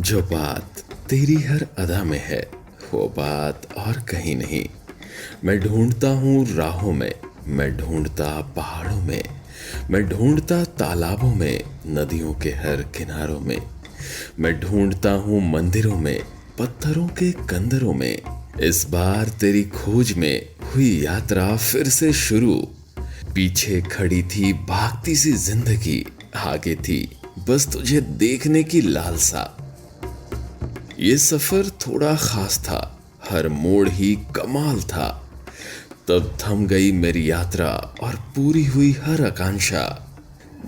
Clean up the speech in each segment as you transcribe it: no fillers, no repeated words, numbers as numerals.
जो बात तेरी हर अदा में है वो बात और कहीं नहीं। मैं ढूंढता हूँ राहों में, मैं ढूंढता पहाड़ों में, मैं ढूंढता तालाबों में, नदियों के हर किनारों में। मैं ढूंढता हूँ मंदिरों में, पत्थरों के कंदरों में। इस बार तेरी खोज में हुई यात्रा फिर से शुरू। पीछे खड़ी थी भागती सी जिंदगी, आगे थी बस तुझे देखने की लालसा। ये सफर थोड़ा खास था, हर मोड़ ही कमाल था। तब थम गई मेरी यात्रा और पूरी हुई हर आकांक्षा,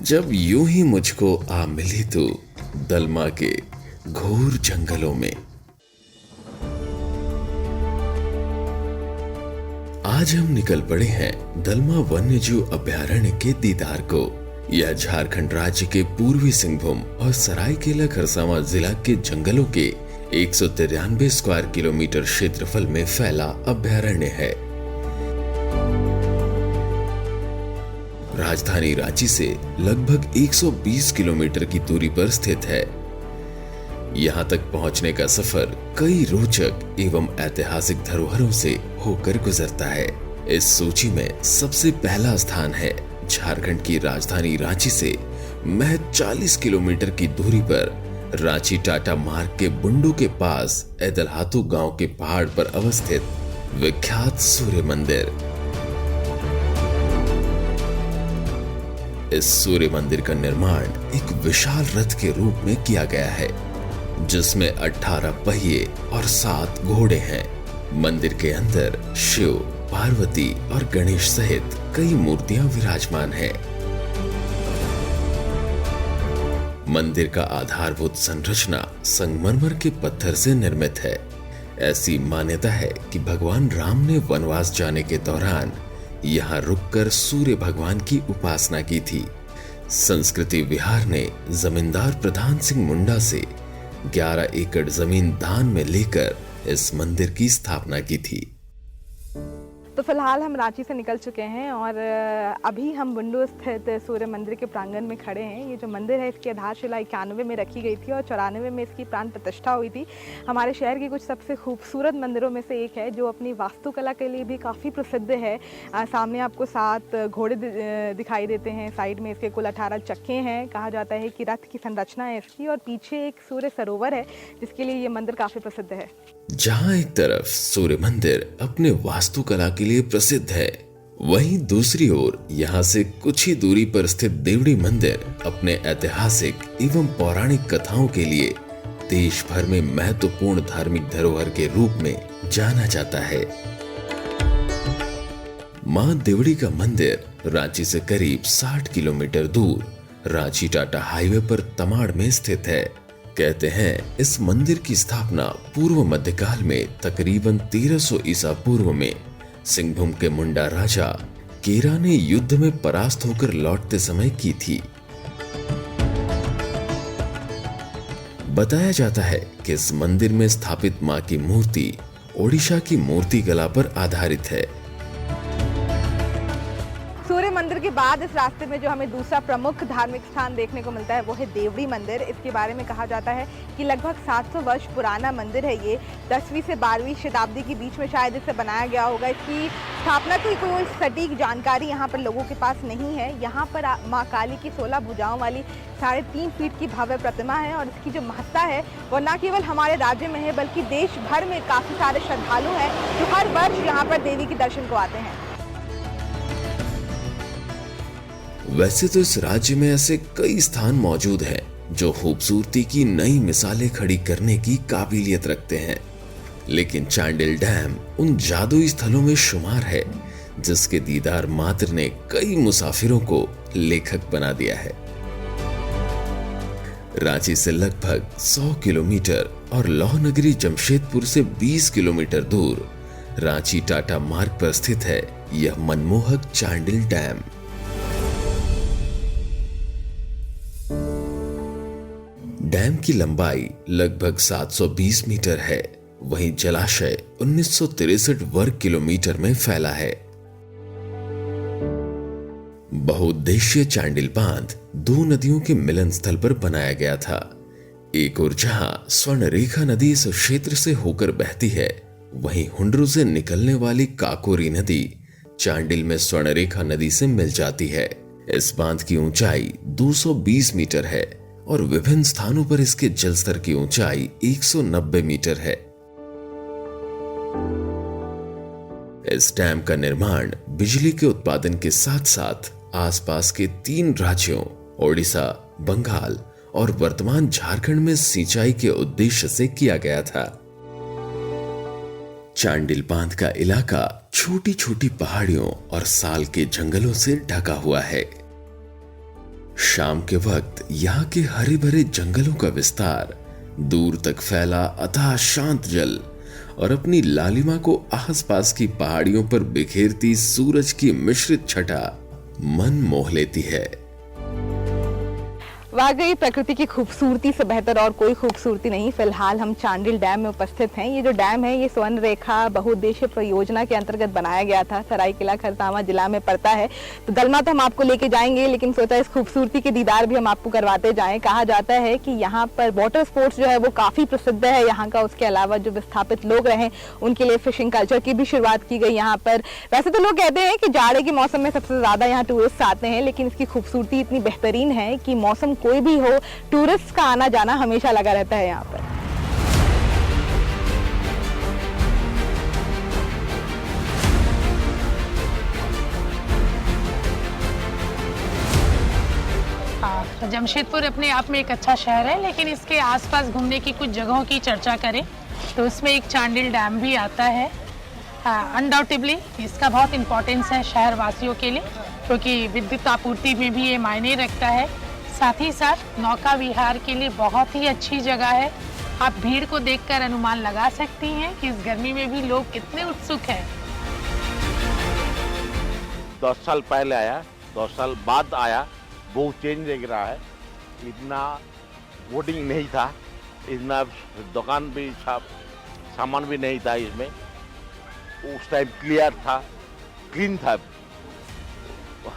जब यूं ही मुझको आ मिली तू दलमा के घोर जंगलों में। आज हम निकल पड़े हैं दलमा वन्यजीव अभयारण्य के दीदार को। यह झारखंड राज्य के पूर्वी सिंहभूम और सरायकेला खरसावां जिला के जंगलों के 193 स्क्वायर किलोमीटर क्षेत्रफल में फैला अभयारण्य है। राजधानी रांची से लगभग 120 किलोमीटर की दूरी पर स्थित है। यहां तक पहुंचने का सफर कई रोचक एवं ऐतिहासिक धरोहरों से होकर गुजरता है। इस सूची में सबसे पहला स्थान है झारखंड की राजधानी रांची से महज 40 किलोमीटर की दूरी पर रांची टाटा मार्ग के बुंडू के पास ऐदलहातू गांव के पहाड़ पर अवस्थित विख्यात सूर्य मंदिर। इस सूर्य मंदिर का निर्माण एक विशाल रथ के रूप में किया गया है, जिसमें 18 पहिए और 7 घोड़े हैं। मंदिर के अंदर शिव, पार्वती और गणेश सहित कई मूर्तियां विराजमान हैं। मंदिर का आधारभूत संरचना संगमरमर के पत्थर से निर्मित है। ऐसी मान्यता है कि भगवान राम ने वनवास जाने के दौरान यहाँ रुककर सूर्य भगवान की उपासना की थी। संस्कृति विहार ने जमींदार प्रधान सिंह मुंडा से 11 एकड़ जमीन दान में लेकर इस मंदिर की स्थापना की थी। तो फिलहाल हम रांची से निकल चुके हैं और अभी हम बुंडू स्थित सूर्य मंदिर के प्रांगण में खड़े हैं। ये जो मंदिर है इसकी आधारशिला 91 में रखी गई थी और 94 में इसकी प्राण प्रतिष्ठा हुई थी। हमारे शहर की कुछ सबसे खूबसूरत मंदिरों में से एक है, जो अपनी वास्तुकला के लिए भी काफ़ी प्रसिद्ध है। सामने आपको 7 घोड़े दिखाई देते हैं, साइड में इसके कुल 18 चक्के हैं। कहा जाता है कि रथ की संरचना है इसकी, और पीछे एक सूर्य सरोवर है जिसके लिए ये मंदिर काफ़ी प्रसिद्ध है। जहां एक तरफ सूर्य मंदिर अपने वास्तुकला के लिए प्रसिद्ध है, वहीं दूसरी ओर यहां से कुछ ही दूरी पर स्थित देवड़ी मंदिर अपने ऐतिहासिक एवं पौराणिक कथाओं के लिए देश भर में महत्वपूर्ण धार्मिक धरोहर के रूप में जाना जाता है। मां देवड़ी का मंदिर रांची से करीब 60 किलोमीटर दूर रांची टाटा हाईवे पर तमाड़ में स्थित है। कहते हैं इस मंदिर की स्थापना पूर्व मध्यकाल में तकरीबन 1300 ईसा पूर्व में सिंहभूम के मुंडा राजा केरा ने युद्ध में परास्त होकर लौटते समय की थी। बताया जाता है कि इस मंदिर में स्थापित मां की मूर्ति ओडिशा की मूर्ति कला पर आधारित है। सूर्य मंदिर के बाद इस रास्ते में जो हमें दूसरा प्रमुख धार्मिक स्थान देखने को मिलता है वो है देवड़ी मंदिर। इसके बारे में कहा जाता है कि लगभग 700 वर्ष पुराना मंदिर है ये। 10वीं से 12वीं शताब्दी के बीच में शायद इसे बनाया गया होगा। इसकी स्थापना की कोई सटीक जानकारी यहाँ पर लोगों के पास नहीं है। यहाँ पर माँ काली की 16 भुजाओं वाली 3.5 फीट की भव्य प्रतिमा है, और इसकी जो महत्ता है वो न केवल हमारे राज्य में है बल्कि देश भर में काफ़ी सारे श्रद्धालु हैं जो हर वर्ष यहाँ पर देवी के दर्शन को आते हैं। वैसे तो इस राज्य में ऐसे कई स्थान मौजूद हैं जो खूबसूरती की नई मिसालें खड़ी करने की काबिलियत रखते हैं, लेकिन चांडिल डैम उन जादुई स्थलों में शुमार है जिसके दीदार मात्र ने कई मुसाफिरों को लेखक बना दिया है। रांची से लगभग 100 किलोमीटर और लौह नगरी जमशेदपुर से 20 किलोमीटर दूर रांची टाटा मार्ग पर स्थित है यह मनमोहक चांडिल डैम। डैम की लंबाई लगभग 720 मीटर है, वहीं जलाशय 1963 वर्ग किलोमीटर में फैला है। बहुउद्देशीय चांडिल बांध 2 नदियों के मिलन स्थल पर बनाया गया था। एक ओर जहां स्वर्णरेखा नदी इस क्षेत्र से होकर बहती है, वहीं हुंडरू से निकलने वाली काकोरी नदी चांडिल में स्वर्णरेखा नदी से मिल जाती है। इस बांध की ऊंचाई 220 मीटर है और विभिन्न स्थानों पर इसके जलस्तर की ऊंचाई 190 मीटर है। इस डैम का निर्माण बिजली के उत्पादन के साथ साथ आसपास के 3 राज्यों ओडिशा, बंगाल और वर्तमान झारखंड में सिंचाई के उद्देश्य से किया गया था। चांडिल बांध का इलाका छोटी छोटी पहाड़ियों और साल के जंगलों से ढका हुआ है। शाम के वक्त यहाँ के हरे भरे जंगलों का विस्तार दूर तक फैला अथाह शांत जल और अपनी लालिमा को आसपास की पहाड़ियों पर बिखेरती सूरज की मिश्रित छटा मन मोह लेती है। वाकई प्रकृति की खूबसूरती से बेहतर और कोई खूबसूरती नहीं। फिलहाल हम चांडिल डैम में उपस्थित हैं। ये जो डैम है ये स्वर्ण रेखा बहुउद्देशीय परियोजना के अंतर्गत बनाया गया था। सरायकेला खरसावां जिला में पड़ता है। तो दलमा तो हम आपको लेके जाएंगे, लेकिन सोचा इस खूबसूरती के दीदार भी हम आपको करवाते जाएं। कहा जाता है कि यहाँ पर वाटर स्पोर्ट्स जो है वो काफी प्रसिद्ध है यहाँ का। उसके अलावा जो विस्थापित लोग रहे उनके लिए फिशिंग कल्चर की भी शुरुआत की गई यहाँ पर। वैसे तो लोग कहते हैं कि जाड़े के मौसम में सबसे ज्यादा यहाँ टूरिस्ट आते हैं, लेकिन इसकी खूबसूरती इतनी बेहतरीन है कि मौसम कोई भी हो, टूरिस्ट का आना जाना हमेशा लगा रहता है यहाँ पर। हाँ, जमशेदपुर अपने आप में एक अच्छा शहर है, लेकिन इसके आसपास घूमने की कुछ जगहों की चर्चा करें तो उसमें एक चांडिल डैम भी आता है। अनडाउटेबली इसका बहुत इम्पोर्टेंस है शहर वासियों के लिए, क्योंकि विद्युत आपूर्ति में भी ये मायने रखता है। साथ ही साथ नौका विहार के लिए बहुत ही अच्छी जगह है। आप भीड़ को देखकर अनुमान लगा सकती हैं कि इस गर्मी में भी लोग कितने उत्सुक हैं। 10 साल पहले आया, 10 साल बाद आया, बहुत चेंज दिख रहा है। इतना बोटिंग नहीं था, इतना दुकान भी सामान भी नहीं था इसमें। उस टाइम क्लियर था, क्लीन था।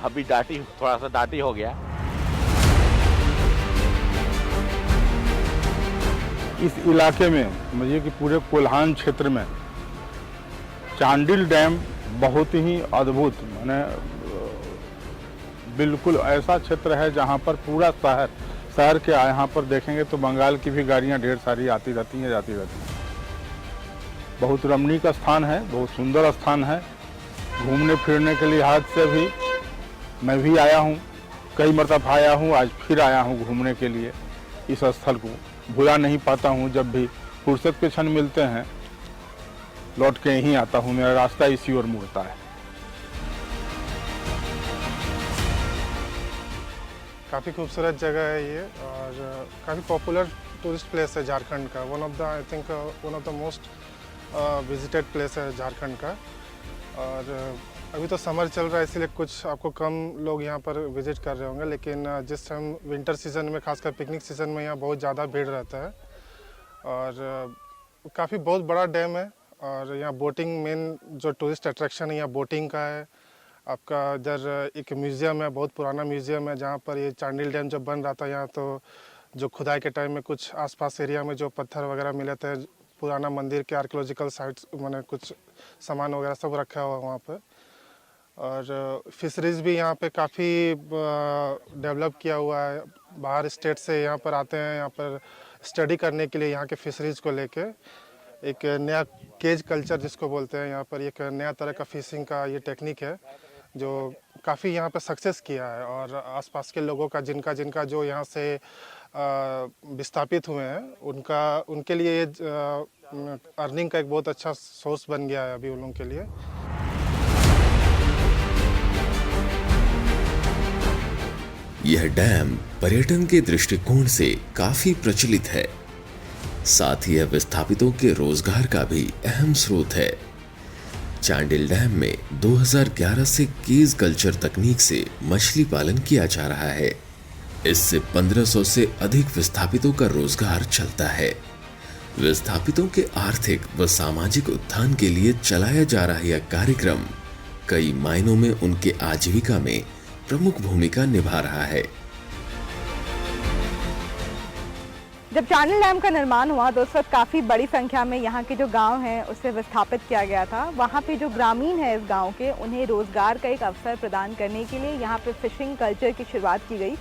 अभी थोड़ा सा डाटी हो गया। इस इलाके में मुझे कि पूरे कोल्हान क्षेत्र में चांडिल डैम बहुत ही अद्भुत, माने बिल्कुल ऐसा क्षेत्र है जहां पर पूरा शहर के यहाँ पर देखेंगे तो बंगाल की भी गाड़ियां ढेर सारी आती रहती हैं, जाती रहती हैं। बहुत रमणीक स्थान है, बहुत सुंदर स्थान है। घूमने फिरने के लिहाज से भी मैं भी आया हूँ, कई मरतबा आया हूँ, आज फिर आया हूँ घूमने के लिए। इस स्थल को भुला नहीं पाता हूँ। जब भी फुर्सत के क्षण मिलते हैं लौट के यहीं आता हूँ। मेरा रास्ता इसी ओर मुड़ता है। काफ़ी खूबसूरत जगह है ये और काफ़ी पॉपुलर टूरिस्ट प्लेस है झारखंड का। One of the most visited place है झारखंड का। और अभी तो समर चल रहा है, इसलिए कुछ आपको कम लोग यहाँ पर विजिट कर रहे होंगे, लेकिन जिस टाइम विंटर सीजन में, खासकर पिकनिक सीजन में, यहाँ बहुत ज़्यादा भीड़ रहता है। और काफ़ी बहुत बड़ा डैम है और यहाँ बोटिंग मेन जो टूरिस्ट अट्रैक्शन है यहाँ बोटिंग का है। आपका इधर एक म्यूज़ियम है, बहुत पुराना म्यूज़ियम है, जहाँ पर ये चांडिल डैम जब बन रहा था यहाँ तो जो खुदाई के टाइम में कुछ आसपास एरिया में जो पत्थर वगैरह मिले थे, पुराना मंदिर के आर्कियोलॉजिकल साइट्स, मैंने कुछ सामान वगैरह सब रखा हुआ वहाँ पर। और फिशरीज़ भी यहाँ पे काफ़ी डेवलप किया हुआ है। बाहर स्टेट से यहाँ पर आते हैं, यहाँ पर स्टडी करने के लिए यहाँ के फिशरीज़ को लेके। एक नया केज कल्चर जिसको बोलते हैं, यहाँ पर एक नया तरह का फिशिंग का ये टेक्निक है जो काफ़ी यहाँ पर सक्सेस किया है। और आसपास के लोगों का जिनका जो यहाँ से विस्थापित हुए हैं उनके लिए अर्निंग का एक बहुत अच्छा सोर्स बन गया है अभी उन लोगों के लिए। यह डैम पर्यटन के दृष्टिकोण से काफी प्रचलित है। साथ ही यह विस्थापितों के रोजगार का भी अहम स्रोत है। चांडिल डैम में 2011 से केज कल्चर तकनीक से मछली पालन किया जा रहा है। इससे 1500 से अधिक विस्थापितों का रोजगार चलता है। विस्थापितों के आर्थिक व सामाजिक उत्थान के लिए चलाया जा रहा यह कार्यक्रम कई मायनों में उनके आजीविका में प्रमुख भूमिका निभा रहा है। जब चांडिल डैम का निर्माण हुआ तो उस वक्त काफ़ी बड़ी संख्या में यहाँ के जो गांव हैं उसे विस्थापित किया गया था। वहाँ पे जो ग्रामीण हैं इस गांव के, उन्हें रोज़गार का एक अवसर प्रदान करने के लिए यहाँ पे फिशिंग कल्चर की शुरुआत की गई।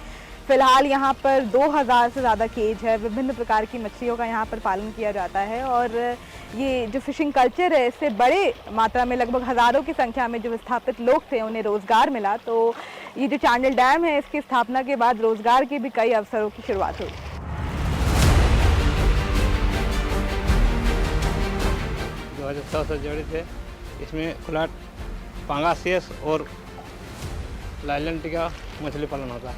फ़िलहाल यहाँ पर 2000 से ज़्यादा केज है, विभिन्न प्रकार की मछलियों का यहाँ पर पालन किया जाता है और ये जो फिशिंग कल्चर है इससे बड़े मात्रा में, लगभग हज़ारों की संख्या में जो विस्थापित लोग थे उन्हें रोज़गार मिला। तो ये जो चांडिल डैम है इसकी स्थापना के बाद रोज़गार के भी कई अवसरों की शुरुआत हुई। 2007 से जुड़े थे। इसमें खुलाट, पांगासेस और लाइलन टिका मछली पालन होता है।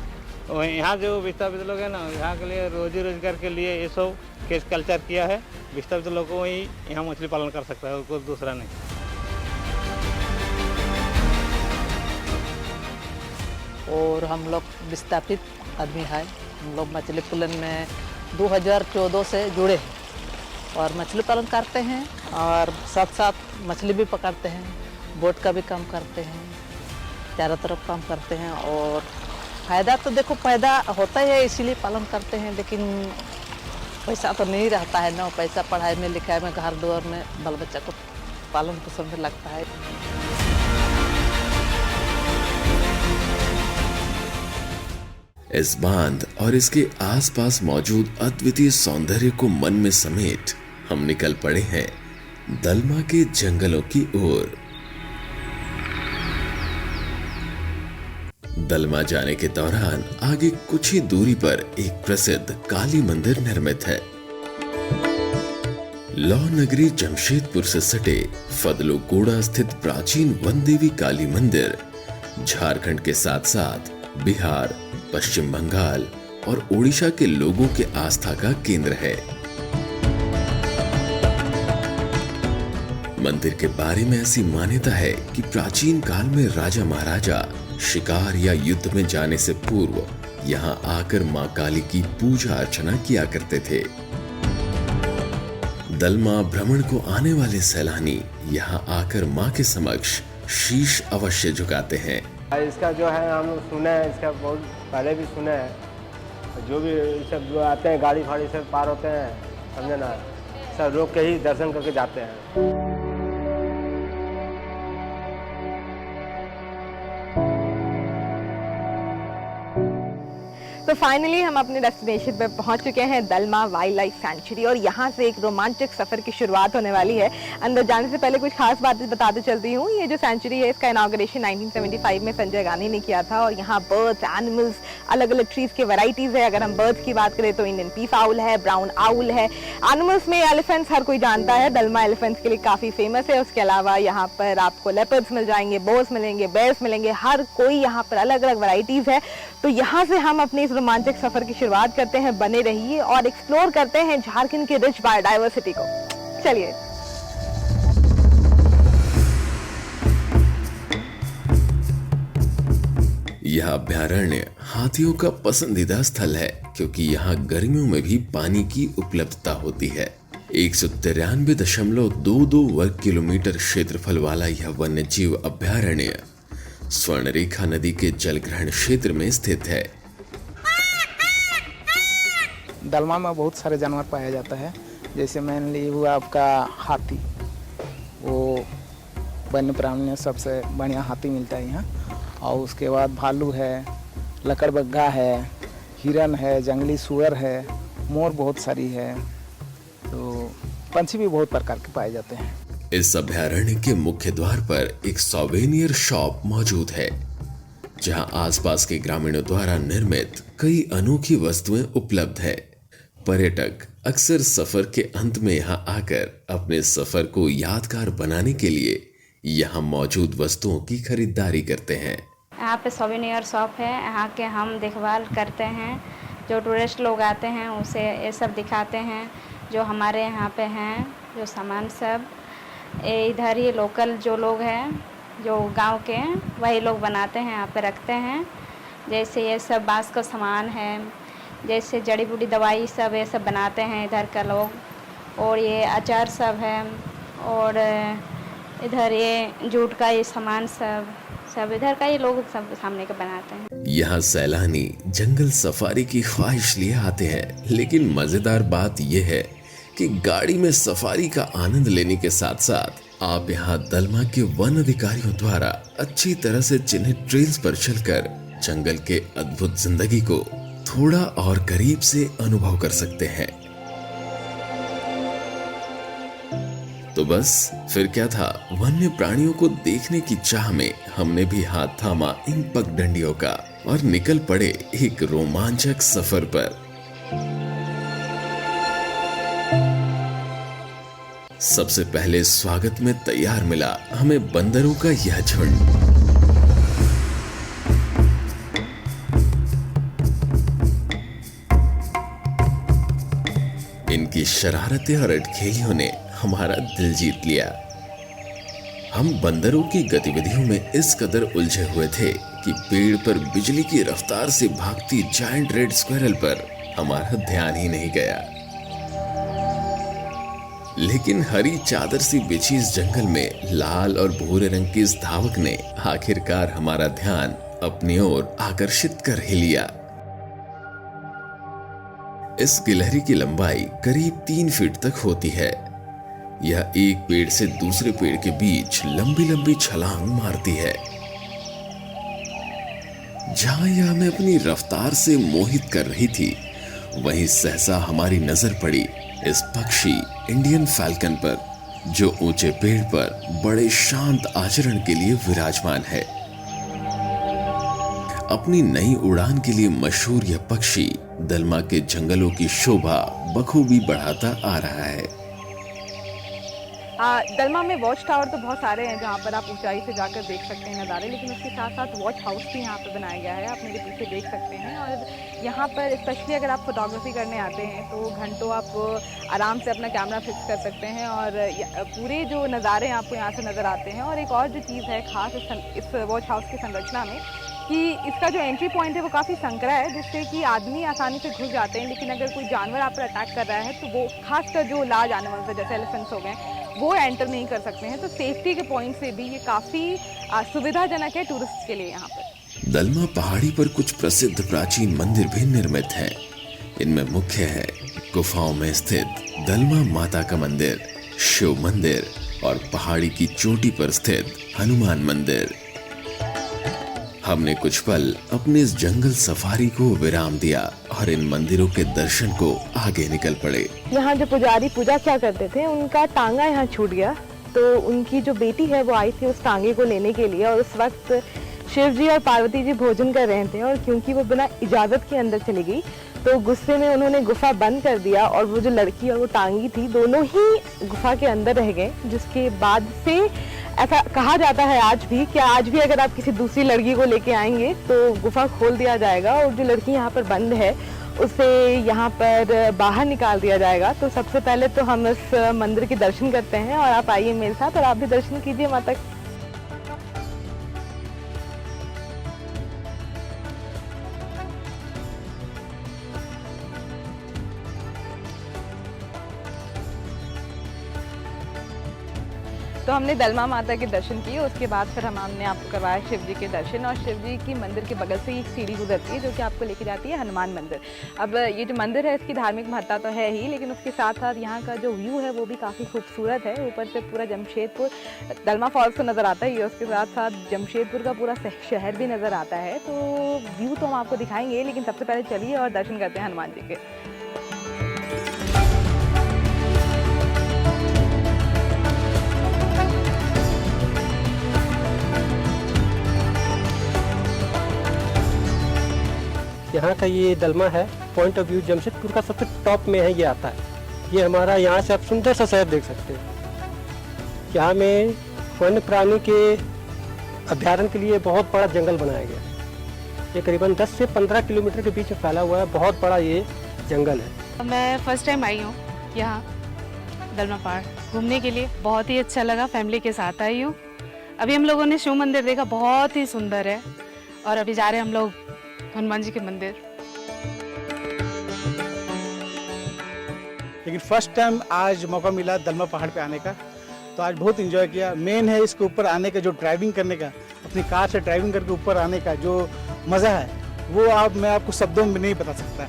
और यहाँ जो विस्थापित लोग हैं ना, यहाँ के लिए रोजी रोजगार के लिए ये सब केज कल्चर किया है। विस्थापित लोगों को ही यहाँ मछली पालन कर सकता है और कोई दूसरा नहीं। और हम लोग विस्थापित आदमी है। हम लोग मछली पालन में 2014 से जुड़े हैं और मछली पालन करते हैं और साथ साथ मछली भी पकड़ते हैं, बोट का भी काम करते हैं, चारों तरफ काम करते हैं। और फ़ायदा तो देखो पैदा होता है इसीलिए पालन करते हैं, लेकिन पैसा तो नहीं रहता है ना। पैसा पढ़ाई में, लिखाई में, घर द्वार में बाल बच्चा को पालन पोषण में लगता है। इस बांध और इसके आसपास मौजूद अद्वितीय सौंदर्य को मन में समेट हम निकल पड़े हैं दलमा के जंगलों की ओर। दलमा जाने के दौरान आगे कुछ ही दूरी पर एक प्रसिद्ध काली मंदिर निर्मित है। लौ नगरी जमशेदपुर से सटे फदलोगोड़ा स्थित प्राचीन वन देवी काली मंदिर झारखंड के साथ साथ बिहार, पश्चिम बंगाल और ओडिशा के लोगों के आस्था का केंद्र है। मंदिर के बारे में ऐसी मान्यता है कि प्राचीन काल में राजा महाराजा शिकार या युद्ध में जाने से पूर्व यहाँ आकर मां काली की पूजा अर्चना किया करते थे। दलमा भ्रमण को आने वाले सैलानी यहाँ आकर मां के समक्ष शीश अवश्य झुकाते हैं। इसका जो है हम सुने हैं, इसका बहुत पहले भी सुने हैं। जो भी सब जो आते हैं गाड़ी फाड़ी सब पार होते हैं, समझे ना, सब रोक के ही दर्शन करके जाते हैं। तो फाइनली हम अपने डेस्टिनेशन पे पहुंच चुके हैं, दलमा वाइल्ड लाइफ सेंचुरी, और यहाँ से एक रोमांचक सफ़र की शुरुआत होने वाली है। अंदर जाने से पहले कुछ खास बातें बताते चलती हूँ। ये जो सेंचुरी है इसका इनाग्रेशन 1975 में संजय गांधी ने किया था और यहाँ बर्ड्स, एनिमल्स, अलग अलग ट्रीज के वैरायटीज़ है। अगर हम बर्ड्स की बात करें तो इंडियन पीफ आउल है, ब्राउन आउल है। एनिमल्स में एलिफेंट्स हर कोई जानता है, दलमा एलिफेंट्स के लिए काफ़ी फेमस है। उसके अलावा यहाँ पर आपको लेपर्ड्स मिल जाएंगे, बोर्स मिलेंगे, बेयर्स मिलेंगे, हर कोई यहाँ पर अलग अलग वैरायटीज़ है। तो यहाँ से हम अपने इस रोमांचक सफर की शुरुआत करते हैं। बने रहिए और एक्सप्लोर करते हैं झारखंड के रिच बायोडाइवर्सिटी को। चलिए। यह अभयारण्य हाथियों का पसंदीदा स्थल है क्योंकि यहाँ गर्मियों में भी पानी की उपलब्धता होती है। 193.22 वर्ग किलोमीटर क्षेत्रफल वाला यह वन्य जीव अभयारण्य स्वर्णरेखा नदी के जलग्रहण क्षेत्र में स्थित है। दलमा में बहुत सारे जानवर पाया जाता है, जैसे मेनली हुआ आपका हाथी, वो वन्य प्राणी में सबसे बढ़िया हाथी मिलता है यहाँ। और उसके बाद भालू है, लकड़बग्घा है, हिरन है, जंगली सुअर है, मोर बहुत सारी है, तो पंछी भी बहुत प्रकार के पाए जाते हैं। इस अभयारण्य के मुख्य द्वार पर एक सौवेनियर शॉप मौजूद है जहां आसपास के ग्रामीणों द्वारा निर्मित कई अनोखी वस्तुएं उपलब्ध है। पर्यटक अक्सर सफर के अंत में यहां आकर अपने सफर को यादगार बनाने के लिए यहां मौजूद वस्तुओं की खरीदारी करते हैं। यहाँ पे सोवेनियर शॉप है, यहाँ के हम देखभाल करते हैं। जो टूरिस्ट लोग आते हैं उसे ये सब दिखाते हैं जो हमारे यहाँ पे हैं, जो सामान सब इधर ही लोकल जो लोग हैं, जो गांव के, वही लोग बनाते हैं, यहाँ पे रखते हैं। जैसे ये सब बांस का सामान है, जैसे जड़ी बूटी दवाई सब ये सब बनाते हैं इधर का लोग। और ये अचार सब है, और इधर ये जूट का ये सामान सब इधर का ही लोग सब सामने के बनाते हैं। यहाँ सैलानी जंगल सफारी की ख्वाहिश लिए आते हैं, लेकिन मजेदार बात यह है कि गाड़ी में सफारी का आनंद लेने के साथ साथ आप यहाँ दलमा के वन अधिकारियों द्वारा अच्छी तरह से चिन्हित ट्रेल्स पर चलकर जंगल के अद्भुत जिंदगी को थोड़ा और करीब से अनुभव कर सकते हैं। तो बस फिर क्या था, वन्य प्राणियों को देखने की चाह में हमने भी हाथ थामा इन पगडंडियों का और निकल पड़े एक रोमांचक सफर पर। सबसे पहले स्वागत में तैयार मिला हमें बंदरों का यह झुंड। इनकी शरारतें और अटखेलियों ने हमारा दिल जीत लिया। हम बंदरों की गतिविधियों में इस कदर उलझे हुए थे कि पेड़ पर बिजली की रफ्तार से भागती जायंट रेड स्क्विरल पर हमारा ध्यान ही नहीं गया। लेकिन हरी चादर सी बिछी इस जंगल में लाल और भूरे रंग की इस धावक ने आखिरकार हमारा ध्यान अपनी ओर आकर्षित कर ही लिया। इस गिलहरी की लंबाई करीब 3 फीट तक होती है। यह एक पेड़ से दूसरे पेड़ के बीच लंबी लंबी छलांग मारती है। जहां यह हमें अपनी रफ्तार से मोहित कर रही थी, वहीं सहसा हमारी नजर पड़ी इस पक्षी इंडियन फैल्कन पर, जो ऊंचे पेड़ पर बड़े शांत आचरण के लिए विराजमान है। अपनी नई उड़ान के लिए मशहूर यह पक्षी दलमा के जंगलों की शोभा बखूबी बढ़ाता आ रहा है। दलमा में वॉच टावर तो बहुत सारे हैं जहाँ पर आप ऊंचाई से जाकर देख सकते हैं नज़ारे, लेकिन उसके साथ साथ वॉच हाउस भी यहाँ पर बनाया गया है। आप मेरे पीछे देख सकते हैं। और यहाँ पर स्पेशली अगर आप फोटोग्राफी करने आते हैं तो घंटों आप आराम से अपना कैमरा फिक्स कर सकते हैं और पूरे जो नज़ारे आपको यहाँ से नज़र आते हैं। और एक और जो चीज़ है खास इस वॉच हाउस की संरचना में कि इसका जो एंट्री पॉइंट है वो काफ़ी संकरा है, जिससे कि आदमी आसानी से घुस जाते हैं। लेकिन अगर कोई जानवर आप पर अटैक कर रहा है तो वो खासकर जो लार्ज एनिमल्स है जैसे एलिफेंट्स हो गए, वो एंटर नहीं कर सकते हैं। तो सेफ्टी के पॉइंट से भी ये काफ़ी सुविधाजनक है टूरिस्ट के लिए यहाँ पर। दलमा पहाड़ी पर कुछ प्रसिद्ध प्राचीन मंदिर भी निर्मित हैं। इनमें मुख्य है गुफाओं में स्थित दलमा माता का मंदिर, शिव मंदिर और पहाड़ी की चोटी पर स्थित हनुमान मंदिर। हमने कुछ पल अपने इस जंगल सफारी को विराम दिया और इन मंदिरों के दर्शन को आगे निकल पड़े। यहाँ जो पुजारी पूजा क्या करते थे, उनका टांगा यहाँ छूट गया, तो उनकी जो बेटी है वो आई थी उस टांगे को लेने के लिए। और उस वक्त शिव जी और पार्वती जी भोजन कर रहे थे और क्योंकि वो बिना इजाज़त के अंदर चली गई तो गुस्से में उन्होंने गुफा बंद कर दिया और वो जो लड़की और वो टांगी थी दोनों ही गुफा के अंदर रह गए। जिसके बाद से ऐसा कहा जाता है आज भी कि आज भी अगर आप किसी दूसरी लड़की को लेके आएंगे तो गुफा खोल दिया जाएगा और जो लड़की यहाँ पर बंद है उसे यहाँ पर बाहर निकाल दिया जाएगा। तो सबसे पहले तो हम इस मंदिर के दर्शन करते हैं और आप आइए मेरे साथ और आप भी दर्शन कीजिए माता। तो हमने दलमा माता के दर्शन किए, उसके बाद फिर हमने आपको करवाया शिव जी के दर्शन। और शिव जी की मंदिर के बगल से एक सीढ़ी गुजरती है जो कि आपको लेके जाती है हनुमान मंदिर। अब ये जो मंदिर है इसकी धार्मिक महत्ता तो है ही, लेकिन उसके साथ साथ यहाँ का जो व्यू है वो भी काफ़ी खूबसूरत है। ऊपर से पूरा जमशेदपुर दलमा फॉल्स तो नज़र आता ही है, उसके साथ साथ जमशेदपुर का पूरा शहर भी नज़र आता है। तो व्यू तो हम आपको दिखाएंगे, लेकिन सबसे पहले चलिए और दर्शन करते हैं हनुमान जी के। यहाँ का ये दलमा है, पॉइंट ऑफ व्यू जमशेदपुर का सबसे टॉप में है ये आता है। ये हमारा यहाँ से आप सुंदर सा शहर देख सकते हैं। यहाँ में वन्य प्राणी के अभ्यारण्य के लिए बहुत बड़ा जंगल बनाया गया है। ये करीबन 10 से 15 किलोमीटर के बीच में फैला हुआ है, बहुत बड़ा ये जंगल है। मैं फर्स्ट टाइम आई हूँ यहाँ दलमा पहाड़ घूमने के लिए, बहुत ही अच्छा लगा। फैमिली के साथ आई हूँ। अभी हम लोगों ने शिव मंदिर देखा, बहुत ही सुंदर है, और अभी जा रहे हैं हम लोग हनुमान जी के मंदिर। लेकिन फर्स्ट टाइम आज मौका मिला दलमा पहाड़ पे आने का, तो आज बहुत एंजॉय किया। मेन है इसके ऊपर आने का, जो ड्राइविंग करने का, अपनी कार से ड्राइविंग करके ऊपर आने का जो मज़ा है वो मैं आपको शब्दों में नहीं बता सकता।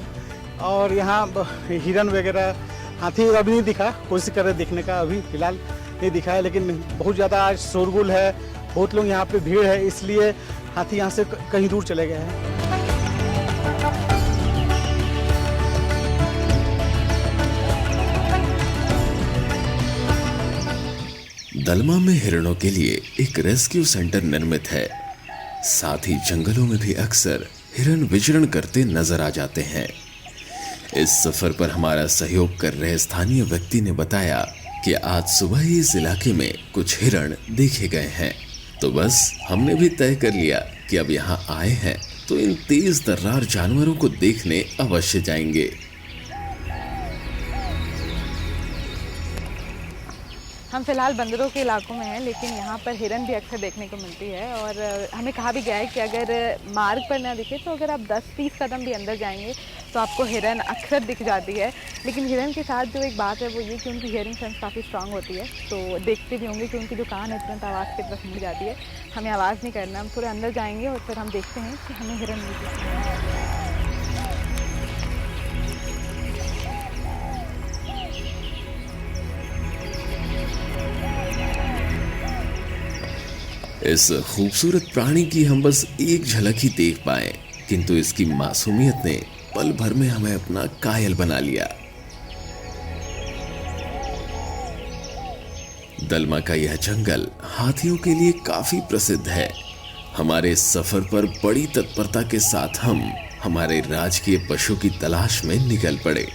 और यहाँ हिरन वगैरह, हाथी अभी नहीं दिखा, कोशिश कर रहे देखने का, अभी फिलहाल नहीं दिखा है, लेकिन बहुत ज़्यादा आज शोरगुल है, बहुत लोग यहाँ पे भीड़ है, इसलिए हाथी यहाँ से कहीं दूर चले गए हैं। दलमा में हिरणों के लिए एक रेस्क्यू सेंटर निर्मित है। साथ ही जंगलों में भी अक्सर हिरण विचरण करते नजर आ जाते हैं। इस सफर पर हमारा सहयोग कर रहे स्थानीय व्यक्ति ने बताया कि आज सुबह ही इस इलाके में कुछ हिरण देखे गए हैं। तो बस हमने भी तय कर लिया कि अब यहाँ आए हैं तो इन तेज तर्रार जानवरों को देखने अवश्य जाएंगे। हम फिलहाल बंदरों के इलाकों में हैं, लेकिन यहाँ पर हिरन भी अक्सर देखने को मिलती है। और हमें कहा भी गया है कि अगर मार्ग पर ना दिखे तो अगर आप 10-30 कदम भी अंदर जाएंगे तो आपको हिरन अक्सर दिख जाती है। लेकिन हिरन के साथ जो एक बात है वो ये कि उनकी हियरिंग सेंस काफ़ी स्ट्रांग होती है। तो देखते भी होंगे कि उनकी जो कान है तुरंत आवाज़ की तरफ मुड़ जाती है। हमें आवाज़ नहीं करना, हम थोड़े अंदर जाएंगे और फिर हम देखते हैं कि हमें हिरन मिलती है। इस खूबसूरत प्राणी की हम बस एक झलक ही देख पाए, किंतु इसकी मासूमियत ने पल भर में हमें अपना कायल बना लिया। दलमा का यह जंगल हाथियों के लिए काफी प्रसिद्ध है। हमारे सफर पर बड़ी तत्परता के साथ हम हमारे राजकीय पशु की तलाश में निकल पड़े।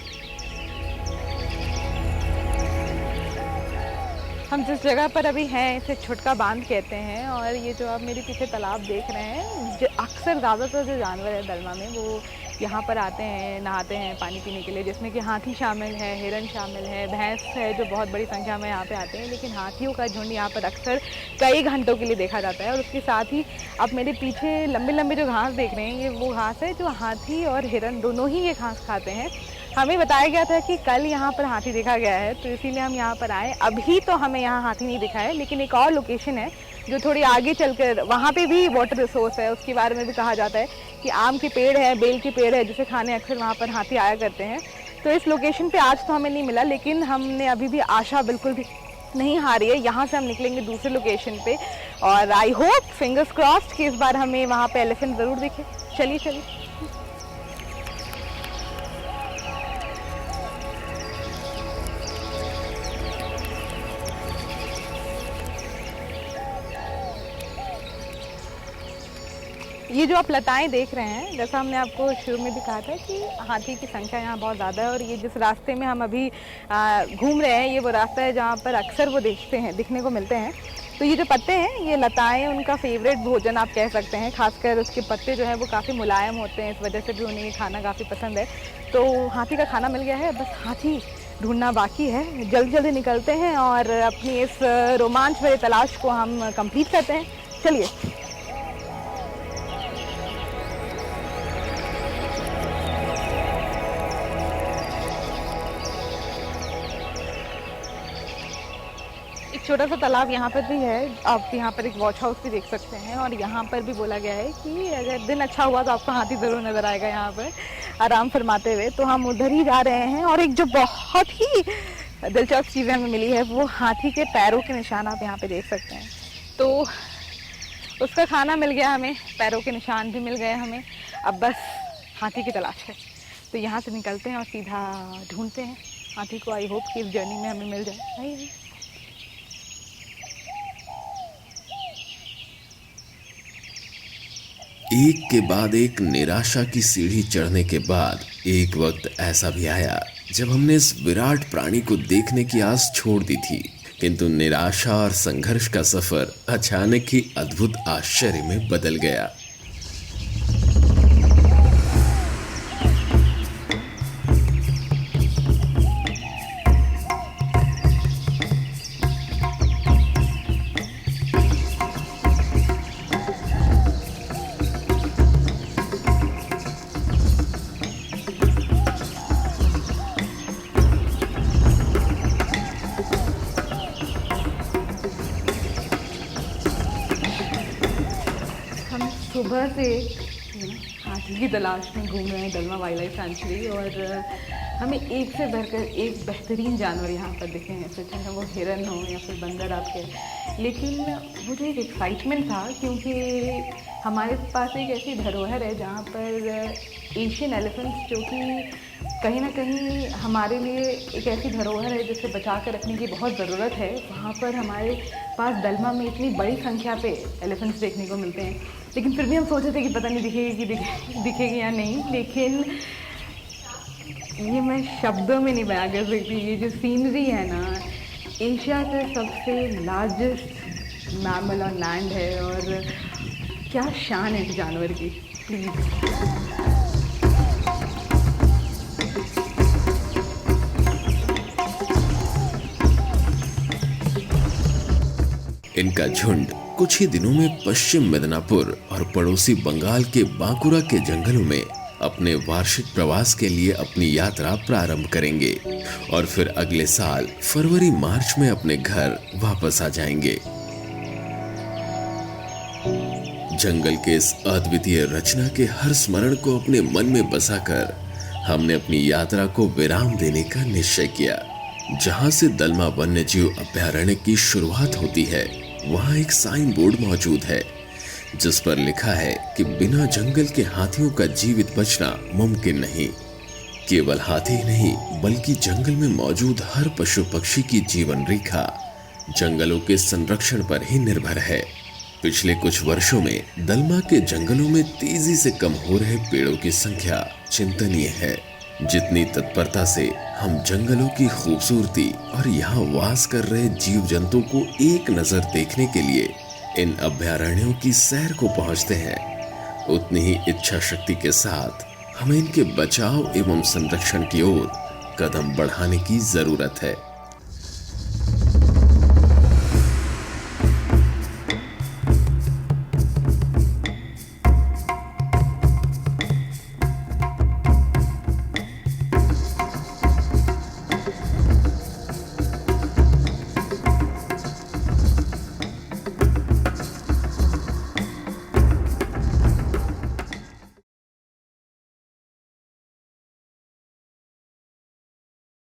हम जिस जगह पर अभी हैं इसे छुटका बांध कहते हैं। और ये जो आप मेरे पीछे तालाब देख रहे हैं, जो अक्सर ज़्यादातर जो जानवर है दलमा में वो यहाँ पर आते हैं, नहाते हैं पानी पीने के लिए, जिसमें कि हाथी शामिल है, हिरन शामिल है, भैंस है जो बहुत बड़ी संख्या में यहाँ पे आते हैं। लेकिन हाथियों का झुंड यहाँ पर अक्सर कई घंटों के लिए देखा जाता है। और उसके साथ ही आप मेरे पीछे लंबे लंबे जो घास देख रहे हैं, ये वो घास है जो हाथी और हिरन दोनों ही ये घास खाते हैं। हमें बताया गया था कि कल यहाँ पर हाथी देखा गया है, तो इसीलिए हम यहाँ पर आए। अभी तो हमें यहाँ हाथी नहीं दिखा है, लेकिन एक और लोकेशन है जो थोड़ी आगे चलकर वहाँ पे भी वाटर रिसोर्स है, उसके बारे में भी कहा जाता है कि आम के पेड़ है, बेल के पेड़ है, जिसे खाने अक्सर वहाँ पर हाथी आया करते हैं। तो इस लोकेशन पे आज तो हमें नहीं मिला, लेकिन हमने अभी भी आशा बिल्कुल भी नहीं हारी है। यहाँ से हम निकलेंगे दूसरे लोकेशन पे और आई होप, फिंगर्स क्रॉस्ड, कि इस बार हमें वहाँ पे एलिफेंट ज़रूर दिखे। चलिए चलिए। ये जो आप लताएं देख रहे हैं, जैसा हमने आपको शुरू में भी कहा था कि हाथी की संख्या यहाँ बहुत ज़्यादा है। और ये जिस रास्ते में हम अभी घूम रहे हैं, ये वो रास्ता है जहाँ पर अक्सर वो दिखने को मिलते हैं। तो ये जो पत्ते हैं, ये लताएं उनका फेवरेट भोजन आप कह सकते हैं। खासकर उसके पत्ते जो हैं वो काफ़ी मुलायम होते हैं, इस वजह से भी उन्हें ये खाना काफ़ी पसंद है। तो हाथी का खाना मिल गया है, बस हाथी ढूंढना बाकी है। जल्दी जल्दी निकलते हैं और अपनी इस रोमांच भरी तलाश को हम कंप्लीट करते हैं। चलिए। छोटा सा तालाब यहाँ पर भी है, आप यहाँ पर एक वॉच हाउस भी देख सकते हैं। और यहाँ पर भी बोला गया है कि अगर दिन अच्छा हुआ तो आपको हाथी ज़रूर नज़र आएगा यहाँ पर आराम फरमाते हुए। तो हम उधर ही जा रहे हैं। और एक जो बहुत ही दिलचस्प चीज़ हमें मिली है वो हाथी के पैरों के निशान आप यहाँ पे देख सकते हैं। तो उसका खाना मिल गया हमें, पैरों के निशान भी मिल गए हमें, अब बस हाथी की तलाश है। तो यहाँ से निकलते हैं और सीधा ढूंढते हैं हाथी को। आई होप कि इस जर्नी में हमें मिल जाए। एक के बाद एक निराशा की सीढ़ी चढ़ने के बाद एक वक्त ऐसा भी आया जब हमने इस विराट प्राणी को देखने की आस छोड़ दी थी। किंतु निराशा और संघर्ष का सफर अचानक ही अद्भुत आश्चर्य में बदल गया। सुबह से हाथी की तलाश में घूम रहे हैं दलमा वाइल्ड लाइफ सेंचुरी, और हमें एक से बढ़कर एक बेहतरीन जानवर यहाँ पर दिखे हैं, फिर चाहे वो हिरन हो या फिर बंदर आपके। लेकिन मुझे एक एक्साइटमेंट था क्योंकि हमारे पास एक ऐसी धरोहर है जहाँ पर एशियन एलिफेंट्स, जो कि कहीं ना कहीं हमारे लिए एक ऐसी धरोहर है जिसे बचा कर रखने की बहुत ज़रूरत है। वहाँ पर हमारे पास दलमा में इतनी बड़ी संख्या पे एलिफेंट्स देखने को मिलते हैं, लेकिन फिर भी हम सोचे थे कि पता नहीं दिखेगी कि दिखेगी या नहीं। लेकिन ये मैं शब्दों में नहीं बयां कर सकती। ये जो सीनरी है ना, एशिया का सबसे लार्जेस्ट मैमल ऑन लैंड है, और क्या शान है इस जानवर की। प्लीज़ इनका झुंड कुछ ही दिनों में पश्चिम मिदनापुर और पड़ोसी बंगाल के बांकुरा के जंगलों में अपने वार्षिक प्रवास के लिए अपनी यात्रा प्रारंभ करेंगे और फिर अगले साल फरवरी मार्च में अपने घर वापस आ जाएंगे। जंगल के इस अद्वितीय रचना के हर स्मरण को अपने मन में बसाकर हमने अपनी यात्रा को विराम देने का निश्चय किया। जहां से दलमा वन्यजीव अभयारण्य की शुरुआत होती है, वहां एक साइन बोर्ड मौजूद है जिस पर लिखा है कि बिना जंगल के हाथियों का जीवित बचना मुमकिन नहीं। केवल हाथी नहीं बल्कि जंगल में मौजूद हर पशु पक्षी की जीवन रेखा जंगलों के संरक्षण पर ही निर्भर है। पिछले कुछ वर्षों में दलमा के जंगलों में तेजी से कम हो रहे पेड़ों की संख्या चिंतनीय है। जितनी तत्परता से हम जंगलों की खूबसूरती और यहाँ वास कर रहे जीव जंतु को एक नजर देखने के लिए इन अभयारण्यों की सैर को पहुंचते हैं, उतनी ही इच्छा शक्ति के साथ हमें इनके बचाव एवं संरक्षण की ओर कदम बढ़ाने की जरूरत है।